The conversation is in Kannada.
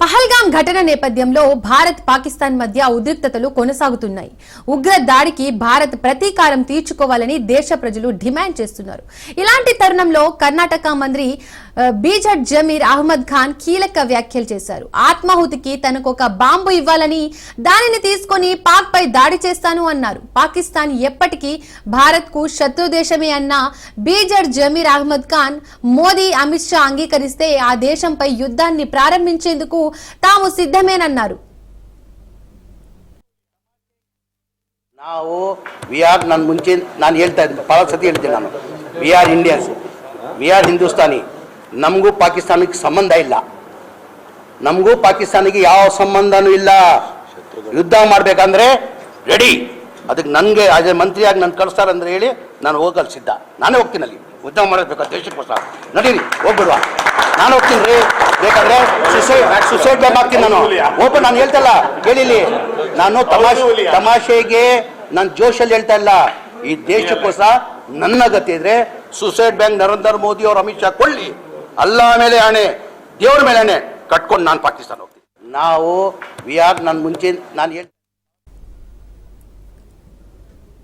పహల్గాం ఘటన నేపథ్యంలో భారత్ పాకిస్తాన్ మధ్య ఉద్రిక్తతలు కొనసాగుతున్నాయి. ఉగ్ర దాడికి భారత్ ప్రతీకారం తీర్చుకోవాలని దేశ ప్రజలు డిమాండ్ చేస్తున్నారు. ఇలాంటి తరుణంలో కర్ణాటక మంత్రి బీజట్ జమీర్ అహ్మద్ ఖాన్ కీలక వ్యాఖ్యలు చేశారు. ఆత్మాహుతికి తనకు ఒక బాంబు ఇవ్వాలని, దానిని తీసుకొని పాక్ పై దాడి చేస్తాను అన్నారు. పాకిస్తాన్ ఎప్పటికీ భారత్ కు శత్రు దేశమే అన్న బీజట్ జమీర్ అహ్మద్ ఖాన్, మోదీ అమిత్ షా అంగీకరిస్తే ఆ దేశంపై యుద్ధాన్ని ప్రారంభించేందుకు తాము సిద్ధమేనన్నారు. ನಾವು ನಾನು ಮುಂಚೆ ನಾನು ಹೇಳ್ತಾ ಇದ್ದೆ, ಭಾಳ ಸತಿ ಹೇಳ್ತೀನಿ ನಾನು, we are Indians, we are Hindustani. ನಮಗೂ ಪಾಕಿಸ್ತಾನಕ್ಕೆ ಸಂಬಂಧ ಇಲ್ಲ, ನಮಗೂ ಪಾಕಿಸ್ತಾನಿಗೆ ಯಾವ ಸಂಬಂಧನೂ ಇಲ್ಲ. ಯುದ್ಧ ಮಾಡಬೇಕಂದ್ರೆ ರೆಡಿ. ಅದಕ್ಕೆ ನನಗೆ ಆಸ್ ಎ ಮಂತ್ರಿಯಾಗಿ ನಾನು ಕಳಿಸ್ತಾರಂದ್ರೆ ಹೇಳಿ ನಾನು ಹೋಗಲು ಸಿದ್ಧ. ನಾನೇ ಹೋಗ್ತೀನಿ, ಅಲ್ಲಿ ಯುದ್ಧ ಮಾಡಬೇಕು ದೇಶಕ್ಕೋಸ್ಕರ. ನಡೀರಿ, ಹೋಗ್ಬಿಡುವ, ನಾನು ಹೋಗ್ತೀನಿ ರೀ. ಬೇಕಾದ್ರೆ ಸುಸೈಡ್ ಬ್ಯಾಗ್ ಹಾಕ್ತೀನಿ ನಾನು. ಓಪನ್ ನಾನು ಹೇಳ್ತಲ್ಲ, ಕೇಳಿಲಿ, ನಾನು ತಮಾಷೆಗೆ ನಾನು ಜೋಶಲ್ಲಿ ಹೇಳ್ತಾ ಇಲ್ಲ. ಈ ದೇಶಕ್ಕೋಸ್ಕರ ನನ್ನ ಗತಿ ಇದ್ರೆ ಸುಸೈಡ್ ಬ್ಯಾಂಕ್ ನರೇಂದ್ರ ಮೋದಿ ಅವರು ಅಮಿತ್ ಶಾ ಕೊಳ್ಳಿ, ಅಲ್ಲ ಮೇಲೆ ಆಣೆ, ದೇವ್ರ ಮೇಲೆ ಆಣೆ ಕಟ್ಕೊಂಡು ನಾನು ಪಾಕಿಸ್ತಾನ ಹೋಗ್ತೀನಿ. ನಾವು ವಿ ಆರ್ ನಾನು ಮುಂಚೆ ನಾನು